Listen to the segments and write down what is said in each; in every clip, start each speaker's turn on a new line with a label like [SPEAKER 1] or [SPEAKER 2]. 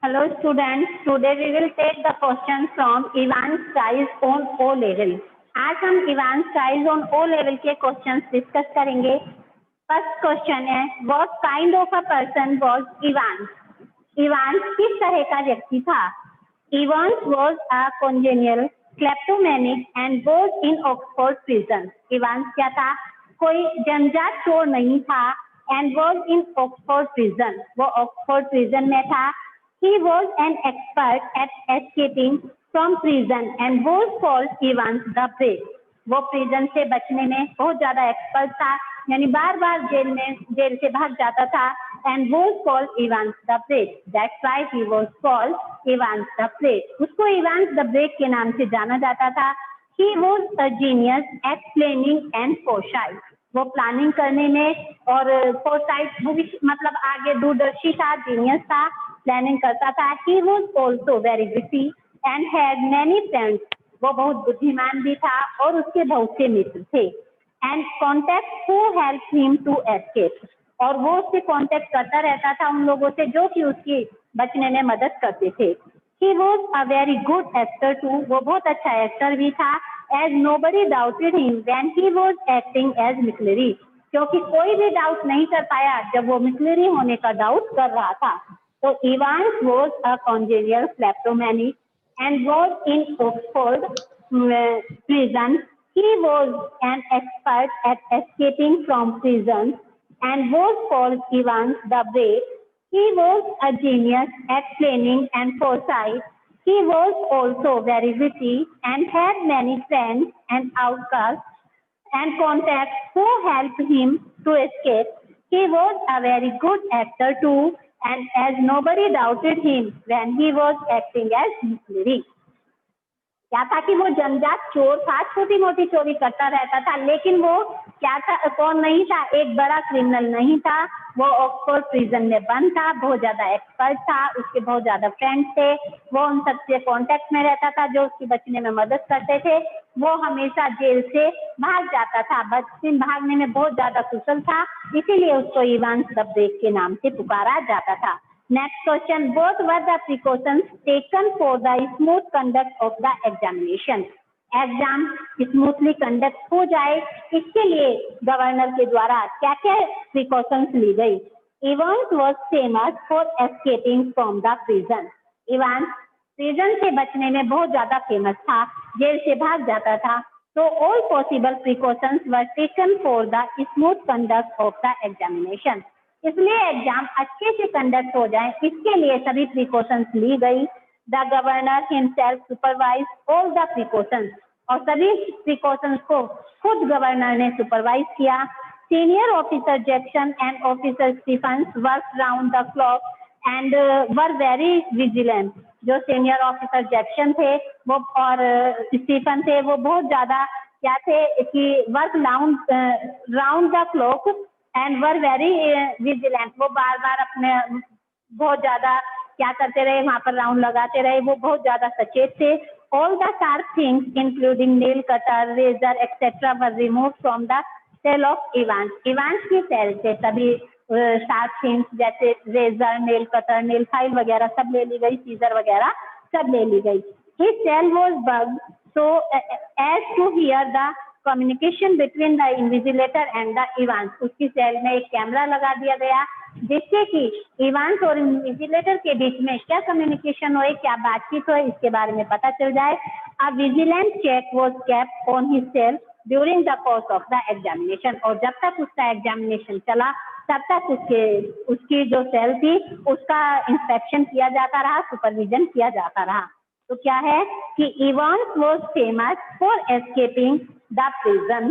[SPEAKER 1] Hello students, today we will take the question from Evans Prize on O level. आज हम Evans Prize on O level के questions discuss करेंगे। First question है, what kind of a person was Evans? Evans किस तरह का व्यक्ति था? Evans was a congenial kleptomaniac and was in Oxford prison. Evans क्या था? कोई जंजाट चोर नहीं था and was in Oxford prison. वो Oxford prison में था. He was an expert at escaping from prison and was called Evans the Brave. वो प्रिजन से बचने में बहुत ज्यादा एक्सपर्ट था, यानी बार बार जेल से भाग जाता था and was called Evans the Brave. That's why he was called Evans the Brave. उसको Evans the Brave के नाम से जाना जाता था. He was a genius at planning and foresight. वो प्लानिंग करने में और फोरसाइट भविष्य मतलब आगे दूरदर्शी था, जीनियस था, प्लानिंग करता था. He was also very witty and had many friends. वो बहुत बुद्धिमान भी था और उसके बहुत से मित्र थे. And contacts who helped him to escape. और वो उससे कांटेक्ट करता रहता था उन लोगों से जो कि उसकी बचने में मदद करते थे. He was a very good actor too. वो बहुत अच्छा एक्टर भी था. As nobody doubted him when he was acting as McCleary. क्योंकि कोई भी डाउट नहीं कर पाया जब वो McCleary होने का डाउट कर रहा था. So Evans was a congenial kleptomaniac and was in Oxford prison. He was an expert at escaping from prison and was called Evans the Brave. He was a genius at planning and foresight. He was also very witty and had many friends and outcasts and contacts who helped him to escape. He was a very good actor too, and as nobody doubted him when he was acting as McCleary. क्या था कि वो जंजाट चोर था, छोटी मोटी चोरी करता रहता था, लेकिन वो क्या था, कौन नहीं था, एक बड़ा क्रिमिनल नहीं था. वो ऑक्सफोर्ड प्रिजन में बंद था, बहुत ज्यादा एक्सपर्ट था, उसके बहुत ज्यादा फ्रेंड्स थे, वो उन सबसे कांटेक्ट में रहता था जो उसकी बचने में मदद करते थे. वो हमेशा जेल से भाग जाता था, भागने में बहुत ज्यादा कुशल था, इसीलिए उसको इवांस द ब्रेव के नाम से पुकारा जाता था. Next question, what were the precautions taken for the smooth conduct of the examination? Exam smoothly conduct हो जाए इसके लिए गवर्नर के द्वारा क्या क्या प्रिकॉशंस ली गई? Evans was famous for escaping from the prison. Evans prison से बचने में बहुत ज्यादा फेमस था, जेल से भाग जाता था. तो all possible precautions were taken for the smooth conduct of the examination. इसलिए एग्जाम अच्छे से कंडक्ट हो जाए इसके लिए सभी प्रिकॉशंस ली गई. The governor himself supervise all the precautions. और सभी प्रिकॉशंस को खुद गवर्नर ने सुपरवाइज किया. Senior officer Jackson and officer Stephens work round the clock and were very vigilant. जो सीनियर ऑफिसर जैक्सन थे वो और स्टीफन थे वो बहुत ज्यादा क्या थे कि work round the clock and were very vigilant. वो बार बार अपने बहुत ज्यादा क्या करते रहे, वहां पर राउंड लगाते रहे, वो बहुत ज्यादा सचेत थे. All the sharp things including nail cutter, razor etcetera were remove from the cell of Evans. Evans की सेल से सभी शार्प थिंग्स जैसे razor, nail cutter, nail file वगैरह सब ले ली गई, सीजर वगैरह सब ले ली गई. His cell was bugged so as to hear the communication between the invigilator and the Evans. उसकी सेल में एक कैमरा लगा दिया गया जिससे कि इवांस और इन्विजिलेटर के बीच में क्या कम्युनिकेशन हो, क्या बातचीत हो, इसके बारे में पता चल जाए. A vigilant check was kept on his cell during the course of the examination. और जब तक उसका एग्जामिनेशन चला तब तक उसकी जो सेल थी उसका इंस्पेक्शन किया जाता रहा, सुपरविजन किया जाता रहा. तो क्या है कि Evans was famous for escaping the prison.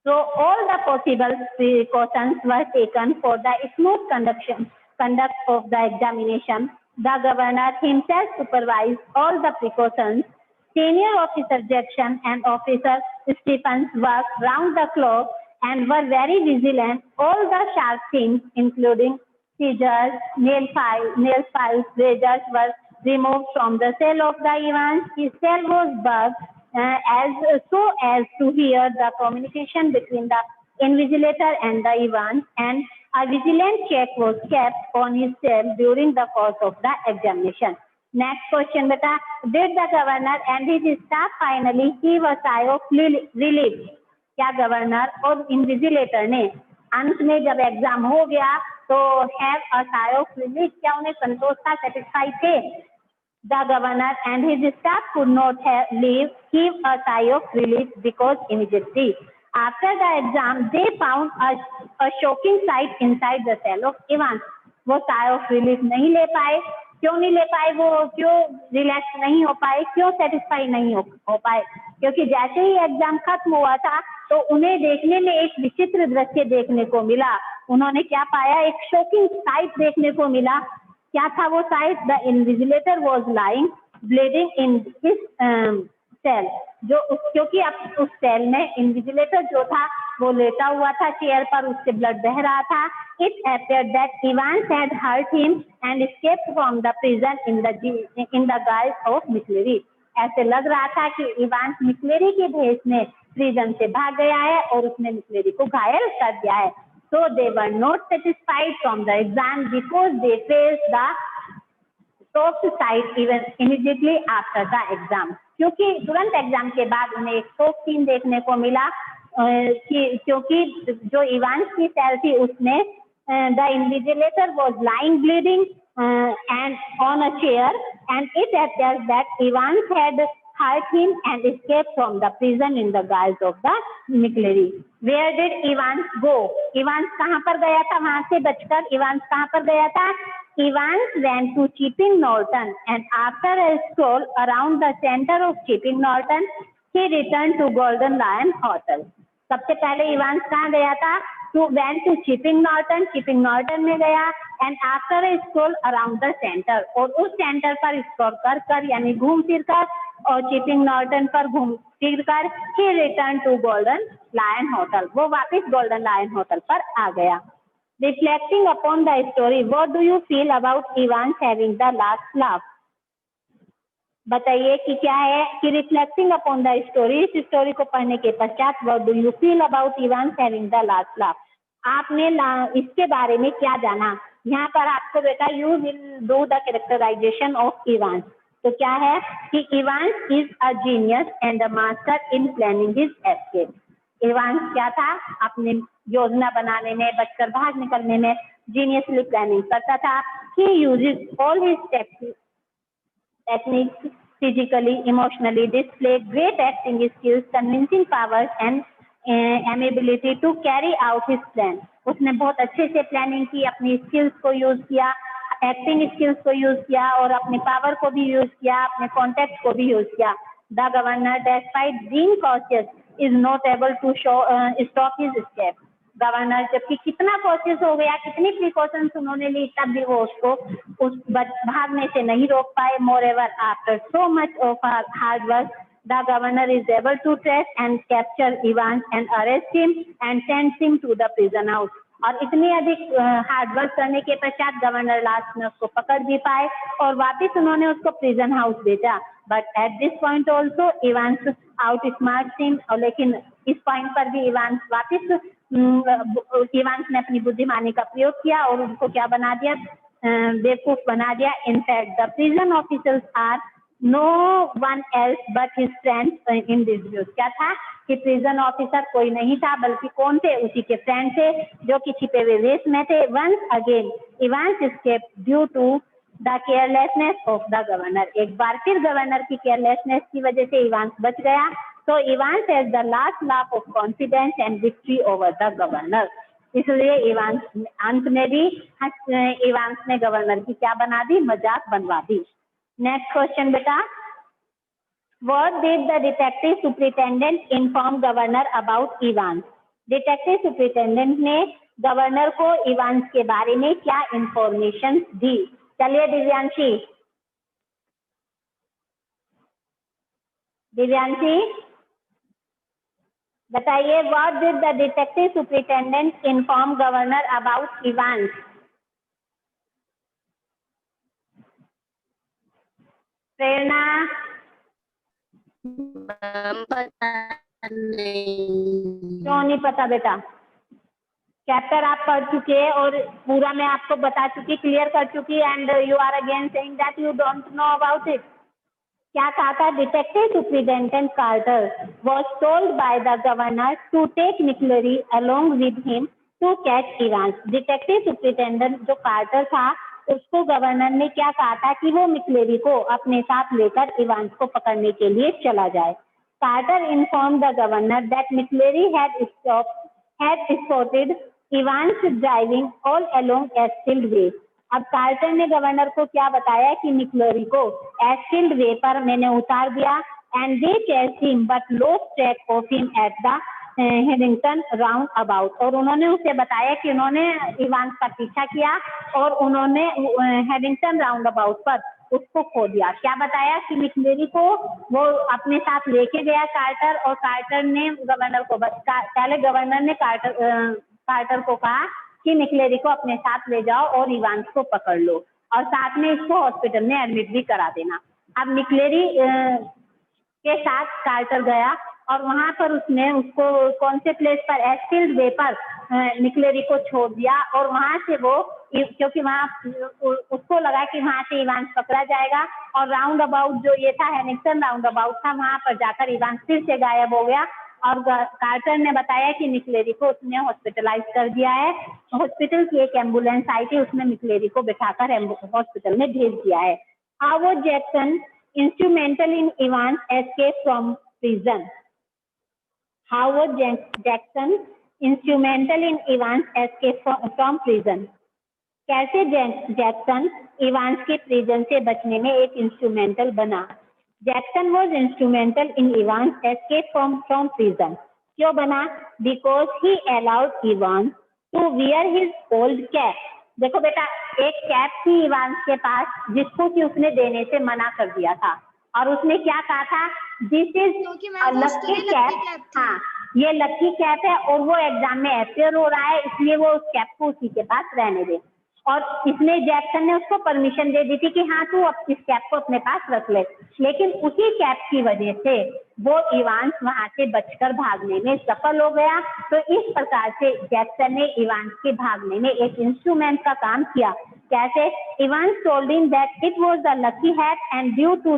[SPEAKER 1] So all the possible precautions were taken for the smooth conduct of the examination. The governor himself supervised all the precautions. Senior officer Jackson and officer Stephens worked round the clock and were very vigilant. All the sharp things including scissors, nail files, razors were removed from the cell of the Evans. His cell was bugged as to hear the communication between the invigilator and the Evans, and A vigilant check was kept on his cell during the course of the examination. Next question beta, did the governor and his staff finally give a sigh of relief? क्या governor और invigilator ने अंत में जब exam हो गया तो have a sigh of relief, क्या उन्हें संतोष था, सेटिस्फाइड थे? The governor and his staff could not give a sigh of relief because immediately after the exam they found a shocking sight inside the cell of Evans. वो sigh of relief नहीं ले पाए. क्यों नहीं ले पाए? वो क्यों रिलैक्स नहीं हो पाए? क्यों सेटिस्फाई नहीं हो पाए? क्योंकि जैसे ही एग्जाम खत्म हुआ था तो उन्हें देखने में एक विचित्र दृश्य देखने को मिला. उन्होंने क्या पाया? एक शॉकिंग साइट देखने को मिला. क्या था वो sight? The invigilator was lying bleeding in his cell. जो क्योंकि अब उस सेल में इन्विजिलेटर जो था वो लेटा हुआ था चेयर पर, उससे ब्लड बह रहा था. It appeared that Evans had hurt him and escaped from the prison in the guise of McCleary. ऐसे लग रहा था कि इवांस मिक्लेरी के भेष में प्रिजन से भाग गया है और उसने मिक्लेरी को घायल कर दिया है. So they were not satisfied from the exam because they faced the soft side even immediately after the exam. क्योंकि तुरंत एग्जाम के बाद उन्हें एक soft सीन देखने को मिला क्योंकि जो इवांस की सेल थी उसमें the invigilator was lying bleeding and on a chair, and it appears that Evans had hurt him and escaped from the prison in the guise of the McCleary. Where did Evans go? Evans कहाँ पर गया था? वहां से बचकर Evans कहाँ पर गया था? Evans went to Chipping Norton, and after a stroll around the center of Chipping Norton, he returned to Golden Lion Hotel. सबसे पहले इवांस कहाँ गया था? went to Chipping Norton. Chipping Norton में गया and after a stroll around the center, और उस centre पर स्क्रॉल कर यानी घूम फिर कर और Chipping Norton पर घूम फिर कर he returned to Golden Lion Hotel. वो वापस Golden Lion Hotel पर आ गया. Reflecting upon the story, what do you feel about Evans having the last laugh? बताइए कि क्या है कि रिफ्लेक्टिंग अपॉन द स्टोरी, इस स्टोरी को पढ़ने के पश्चात what do you feel about Evans having the last laugh, आपने इसके बारे में क्या जाना. यहाँ पर आपको बेटा you will do the characterization of Evans. तो क्या है कि Evans is a genius and a master in planning his escape. Evans क्या था? अपने योजना बनाने में, बचकर बाहर निकलने में जीनियसली प्लानिंग करता था. He uses all his techniques, physically, emotionally, display great acting skills, convincing powers and ability to carry out his plan. उसने बहुत अच्छे से प्लानिंग की, अपनी स्किल्स को यूज किया, एक्टिंग स्किल्स को यूज किया और अपने पावर को भी यूज किया, अपने कॉन्टेक्ट को भी यूज किया. The governor despite being cautious is not able to stop his escape. Governor जबकि कितना कॉशियस हो गया, कितनी प्रिकॉशंस उन्होंने ली, तब भी वो उसको उस भागने से नहीं रोक पाए. Moreover after so much of hard work the governor is able to trace and capture Evans and arrest him and send him to the prison house. और इतनी अधिक हार्ड वर्क करने के पश्चात गवर्नर लास्ट में उसको पकड़ भी पाए और वापिस उन्होंने उसको प्रिजन हाउस भेजा. But at this point also Evans out smart him. और लेकिन इस पॉइंट पर भी इवांस वापिस इवांस ने अपनी बुद्धिमानी का प्रयोग किया और उनको क्या बना दिया? बेवकूफ बना दिया. In fact the prison officers are no one else but his friends in this views. क्या था कि प्रिजन ऑफिसर कोई नहीं था बल्कि कौन थे? उसी के फ्रेंड थे जो कि छिपे हुए वेश में थे. Once again Evans escape due to the carelessness of the governor. एक बार फिर गवर्नर की केयरलेसनेस की वजह से इवांस बच गया. So Evans has the last laugh of confidence and victory over the governor. इसलिए इवांस अंत में भी इवांस ने गवर्नर की क्या बना दी? मजाक बनवा दी. नेक्स्ट क्वेश्चन बेटा, What did the detective superintendent inform governor about Evans? Detective superintendent ने गवर्नर को इवांस के बारे में क्या इंफॉर्मेशन दी? चलिए दिव्यांशी बताइए. What did the detective superintendent inform governor about Evans? Prerna,
[SPEAKER 2] पता नहीं.
[SPEAKER 1] क्यों नहीं पता बेटा? चैप्टर आप पढ़ चुके हैं और पूरा मैं आपको बता चुकी, क्लियर कर चुकी, and you are again saying that you don't know about it. क्या कहा था? Detective superintendent Carter was told by the governor to take McLeery along with him to catch Evans. Detective superintendent जो Carter था उसको governor ने क्या कहा था कि वो मिक्लेरी को अपने साथ लेकर इवांस को पकड़ने के लिए चला जाए। Carter inform the governor that McLeery had spotted Evans driving all along Eastfield Way। अब कार्टर ने गवर्नर को क्या बताया कि मिक्लेरी को एस्फील्ड वे पर मैंने उतार दिया, and they chased him but lost track of him at the Headington roundabout. और उन्होंने उसे बताया कि उन्होंने इवांस का पीछा किया और उन्होंने हेडिंगटन राउंड अबाउट पर उसको खो दिया। क्या बताया कि मिक्लेरी को वो अपने साथ लेके गया कार्टर, और कार्टर ने गवर्नर को पहले गवर्नर ने कार्टर को कहा कि मिक्लेरी को अपने साथ ले जाओ और इवांस को पकड़ लो और साथ में इसको हॉस्पिटल में एडमिट भी करा देना। अब मिक्लेरी के साथ कार्टर गया और वहां पर उसने उसको कौन से प्लेस पर? एस्फील्ड वे पर मिक्लेरी को छोड़ दिया, और वहां से वो, क्योंकि वहां उसको लगा कि वहां से इवांस पकड़ा जाएगा, और राउंड अबाउट जो ये था हेनिंगटन राउंड अबाउट था, वहां पर जाकर इवांस फिर से गायब हो गया। और कार्टर ने बताया कि मिक्लेरी को उसने हॉस्पिटलाइज कर दिया है। हॉस्पिटल की एक एम्बुलेंस आई थी, उसने मिक्लेरी को बिठाकर हॉस्पिटल में भेज दिया है। Howard Jackson instrumental in Evans escape from prison. Howard Jackson instrumental in Evans escape from prison. कैसे जैक्सन इवांस के प्रिजन से बचने में एक इंस्ट्रूमेंटल बना? Jackson was instrumental in Evans escape from prison. क्यों बना? Because he allowed Evans to wear his old cap. देखो बेटा, एक कैप थी इवांस के पास जिसको कि उसने देने से मना कर दिया था, और उसने क्या कहा था? This is lucky cap. हाँ, ये लकी कैप है और वो एग्जाम में अपियर हो रहा है, इसलिए वो उस कैप को उसी के पास रहने दे। और इसने जैक्सन ने उसको परमिशन दे दी थी कि हाँ तू अब इस कैप को अपने पास रख ले, लेकिन उसी कैप की वजह से वो इवांस वहां से बचकर भागने में सफल हो गया। तो इस प्रकार से जैक्सन ने इवांस के भागने में एक इंस्ट्रूमेंट का काम किया। कैसे? Evans told him that it was the lucky hat and due to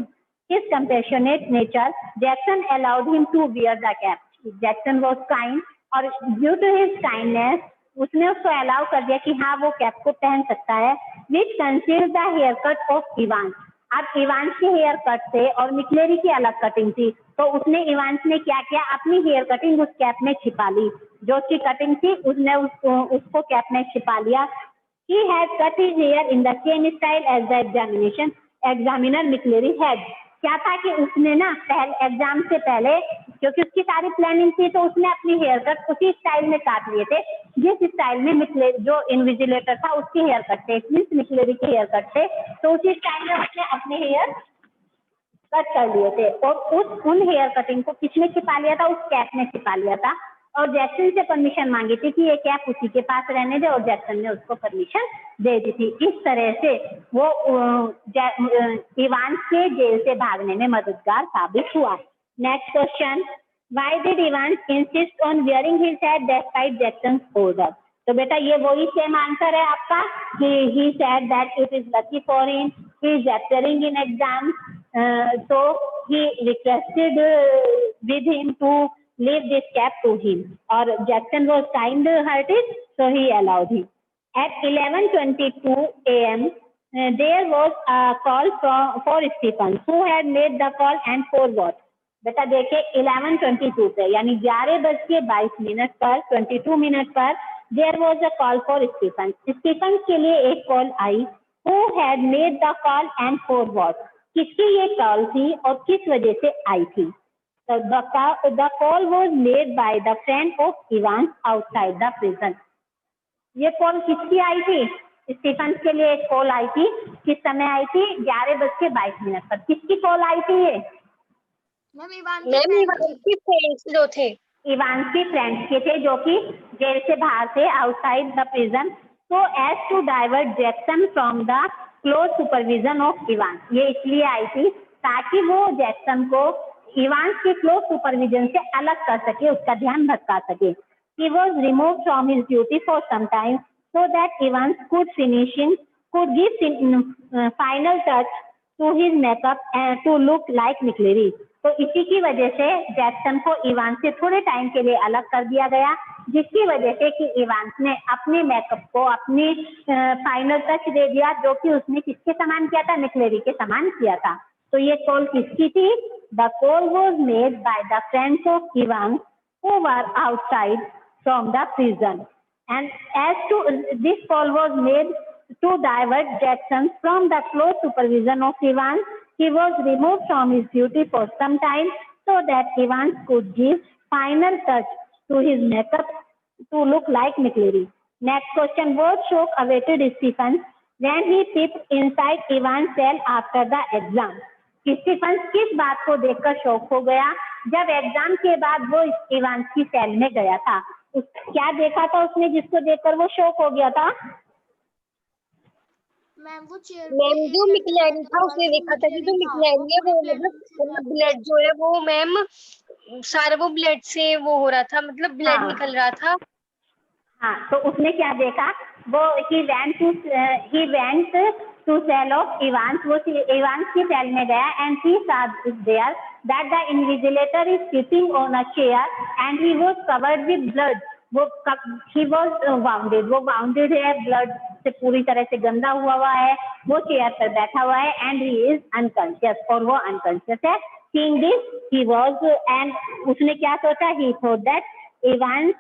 [SPEAKER 1] his compassionate nature Jackson allowed him to wear the cap. Jackson was kind, और ड्यू टू हिज काइंडनेस उसने उसको अलाउ कर दिया कि हाँ वो कैप को पहन सकता है। Which concealed the haircut of Evans. अब इवांस की हेयर कट थे और मिक्लेरी की अलग कटिंग थी, तो उसने इवांस ने क्या किया? अपनी हेयर कटिंग उस कैप में छिपा ली। जो उसकी कटिंग थी उसने उसको कैप में छिपा लिया। He had cut his hair in the same style as the examiner मिक्लेरी had। क्या था कि उसने ना पहले एग्जाम से पहले, क्योंकि उसकी सारी प्लानिंग थी, तो उसने अपनी हेयर कट उसी स्टाइल में काट लिए थे जिस स्टाइल में मिक्लेरी जो इन्विजिलेटर था उसकी हेयर कट थे, मिक्लेरी के हेयर कट थे, तो उसी स्टाइल में उसने अपने हेयर कट कर लिए थे। और उन हेयर कटिंग को किसने छिपा लिया था? उस कैप में छिपा लिया था, और जैक्सन से परमिशन मांगी थी कि ये कैप उसी के पास रहने दे, और जैक्सन ने उसको परमिशन दे दी थी। इस तरह से वो इवांस के जेल से भागने में मददगार साबित हुआ। Next question, why did Evans insist on wearing his hat despite Jackson's order? तो बेटा ये वही सेम आंसर है आपका कि he said that it is lucky for him, he is appearing in exam, so he requested with him to leave this cap to him, or Jackson was kind hearted, so he allowed him. At 11:22 a.m. There was a call for Stephen, who had made the call and for what? बेटा देखिए 11:22 पे यानी 11:22 पर 22 minute पर there was a call for Stephen. Stephen के लिए एक call आई। Who had made the call and for what? किसकी ये कॉल थी और किस वजह से आई थी? The call was made by the friend of Evans outside the prison. ये कॉल किसकी आई थी? स्टीफन के लिए एक कॉल आई थी। किस समय आई थी? 11:22 पर। किसकी कॉल आई थी ये?
[SPEAKER 2] मैम इवान की फ्रेंड्स जो थे,
[SPEAKER 1] इवान की फ्रेंड्स के थे जो कि जेल से बाहर थे, outside the prison, so as to divert Jackson from the close supervision of Evan. ये इसलिए आई थी ताकि वो जैक्सन को इवान के क्लोज सुपरविजन से अलग कर सके, उसका ध्यान भटका सके। He was removed from his duty for some time so that Evans could give final touch to his makeup and to look like McLeary. तो इसी की वजह से जैक्सन को इवांस से थोड़े टाइम के लिए अलग कर दिया गया, जिसकी वजह से कि इवांस ने अपने मेकअप को अपनी फाइनल टच दे दिया, जो कि उसने किसके समान किया था, McLeary के समान किया था। तो ये कॉल किसकी थी? The call was made by the friends of Evans who were outside from the prison, and as to this call was made to divert Jackson from the close supervision of Evans. He was removed from his duty for some time so that Evans could give final touch to his makeup to look like McLeary. Next question: what shock awaited Stephen when he peeped inside Evans' cell after the exam? Stephen किस बात को देखकर shock हो गया जब exam के बाद वो इवांस की सेल में गया था? क्या देखा था उसने जिसको देखकर वो शॉक हो गया था?
[SPEAKER 2] मैम वो चेयर
[SPEAKER 3] मैम जो मिक्लेरी था उसने देखा था कि जो मिक्लेरी है वो मतलब ब्लड जो है वो मैम सारा वो ब्लड से वो हो रहा था, मतलब ब्लड निकल रहा था।
[SPEAKER 1] हाँ, तो उसने क्या देखा? वो he went to cell of Evans, वो Evans की सेल में गया and he saw there that the invigilator is sitting on a chair and he was covered with blood. he was wounded, वो wounded है, blood से पूरी तरह से गंदा हुआ है, वो चेयर पर बैठा हुआ है and he is unconscious, और वो unconscious है। Seeing this, he was and उसने क्या सोचा? He thought that Evans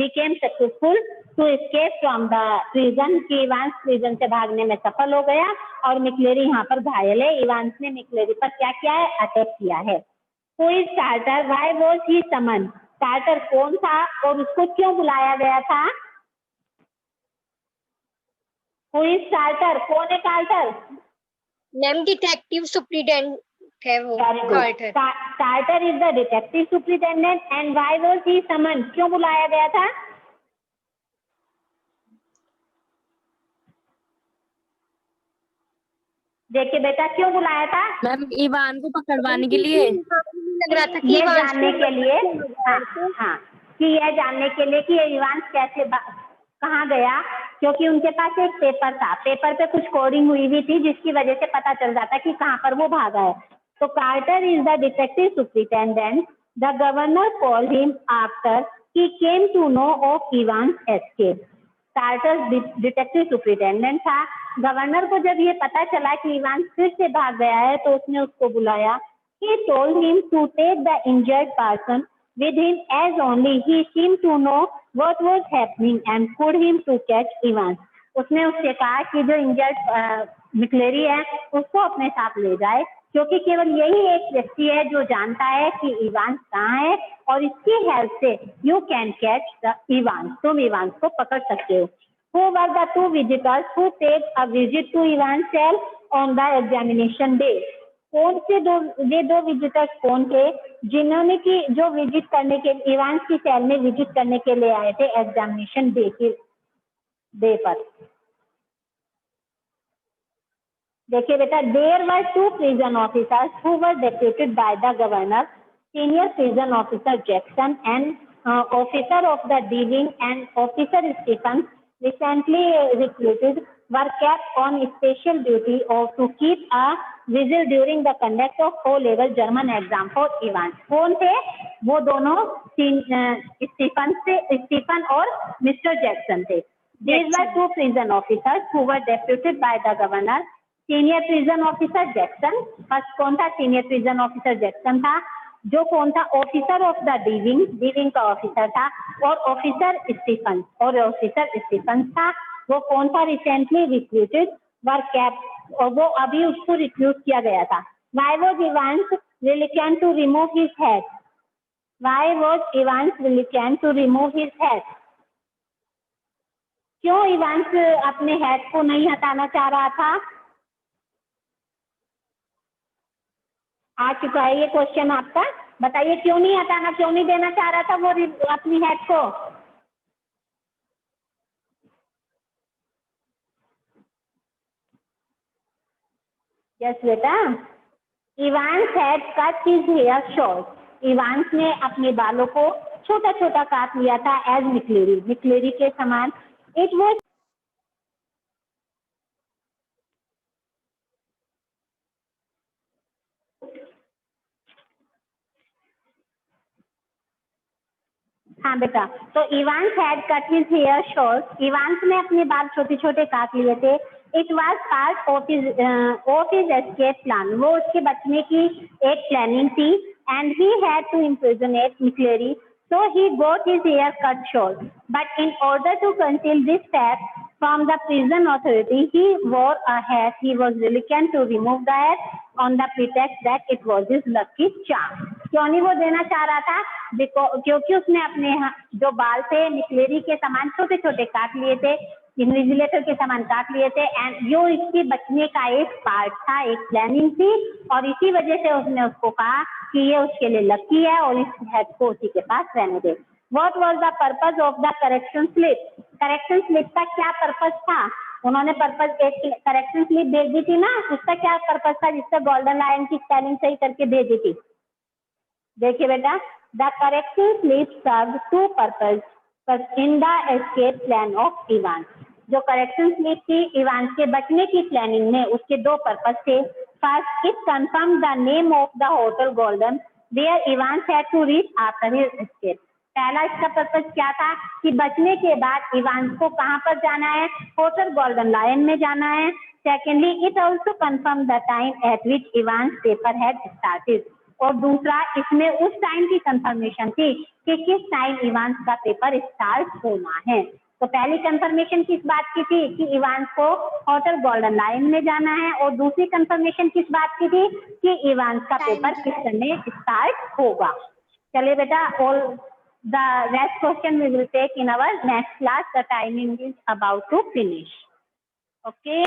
[SPEAKER 1] became successful to escape from the prison, कि Evans prison से भागने में सफल हो गया और McLeary यहाँ पर घायल है। Evans ने McLeary पर क्या किया है? अटैक किया है। Who is Carter? Why was he summoned? Carter कौन था और उसको क्यों बुलाया गया था? Who is Carter? कौन है Carter?
[SPEAKER 3] मैम डिटेक्टिव सुपरिटेंडेंट है वो Carter.
[SPEAKER 1] Carter is the detective superintendent and why was he summon? क्यों बुलाया गया था? देखिए बेटा, क्यों बुलाया था?
[SPEAKER 4] मैम इवान को पकड़वाने के लिए
[SPEAKER 3] लग रहा था कि
[SPEAKER 1] ये जानने के लिए, हाँ, कि यह जानने के लिए कि इवान कैसे कहाँ गया, क्योंकि उनके पास एक पेपर था, पेपर पे कुछ कोडिंग हुई हुई थी जिसकी वजह से पता चल जाता कि कहाँ पर वो भागा है। तो Carter is the detective superintendent, the governor called him after he came to know of Evan escape. Carter detective superintendent था, गवर्नर को जब ये पता चला कि इवान फिर से भाग गया है तो उसने उसको बुलाया। He told him to take the injured person with him as only he seemed to know what was happening and could him to catch Evans. उसने उससे कहा कि जो इंजर्ड McLeary है उसको अपने साथ ले जाए, क्योंकि केवल यही एक व्यक्ति है जो जानता है कि इवांस कहाँ है और इसकी हेल्प से you can catch the Evans, तुम इवांस को पकड़ सकते हो। Who were the two visitors who paid a visit to Evans' cell on the examination day? कौन से ये दो विजिटर्स कौन थे जिन्होंने की जो विजिट करने के इवांस की सेल में विजिट करने के लिए आए थे एग्जामिनेशन डे पर? देखिए बेटा, there were two prison officers who were deputed by the governor, senior prison officer Jackson and officer of the D wing and officer Stephen recently recruited were kept on special duty or to keep a vigil during the conduct of O-level German exam for Evans. कौन थे वो दोनों? Stephen और mister Jackson थे। These were two prison officers who were deputed by the governor. Senior prison officer Jackson, first कौन था? Senior prison officer Jackson था, जो कौन था? ऑफिसर ऑफ द डी-विंग का ऑफिसर था, और ऑफिसर स्टीफन था, वो कौन था? रिसेंटली रिक्रूटेड वर कैप्ट, और वो अभी उसको रिक्रूट किया गया था। Why was Evans reluctant to remove his head? Why was Evans reluctant to remove his head? क्यों इवांस अपने हेड को नहीं हटाना चाह रहा था? आ चुका है ये क्वेश्चन आपका, बताइए क्यों नहीं हटाना, क्यों नहीं देना चाह रहा था वो अपनी हेड को? यस बेटा, Evans had cut his hair short, Evans ने अपने बालों को छोटा छोटा काट लिया था एज मिक्लेरी के समान. इट वॉज हाँ बेटा, तो Evans had cut his hair short. Evans ने अपने बाल छोटे छोटे काट लिए थे. It was part of his escape plan. वो उसके बचने की एक प्लानिंग थी. And he had to imprisonate McLeery, so he got his hair cut short. But in order to conceal this fact from the prison authority, he wore a hat. He was reluctant to remove the hat on the pretext that it was his lucky charm. क्यों नहीं वो देना चाह रहा था? क्योंकि उसने अपने जो बाल थे मिक्लेरी के समान छोटे छोटे काट लिए थे, इन्विजिलेटर के समान काट लिए थे. एंड यो इसके बचने का एक पार्ट था, एक प्लानिंग थी. और इसी वजह से उसने उसको कहा कि ये उसके लिए लकी है और इस हेड को उसी के पास रहने दे. What was the purpose of the correction slip? Correction slip का क्या पर्पस था? उन्होंने पर्पस एक करेक्शन स्लिप भेज दी थी ना, उसका क्या पर्पस था जिससे गोल्डन लायन की स्पेलिंग सही करके भेज दी थी? देखिए बेटा, the correction slip serve two purpose in the escape plan of Evans. जो करेक्शन स्लिप थी इवांस के बचने की प्लानिंग में, उसके दो पर्पस थे. First, it confirm the name of the hotel Golden where Evans had to reach after his escape. पहला इसका पर्पस क्या था कि बचने के बाद इवांस को कहां पर जाना है? होटल गोल्डन लायन में जाना है. Secondly, it also confirm the time eight which Evans paper had started. और दूसरा, इसमें उस टाइम की कंफर्मेशन थी कि किस टाइम इवांस का पेपर स्टार्ट होना है. तो पहली कंफर्मेशन किस बात की थी? कि इवांस को होटल गोल्डन लायन में जाना है. और दूसरी कंफर्मेशन किस बात की थी? कि इवांस का पेपर किस समय स्टार्ट होगा. चलिए बेटा, all the rest question we will take in our next class. The timing is about to finish. Okay.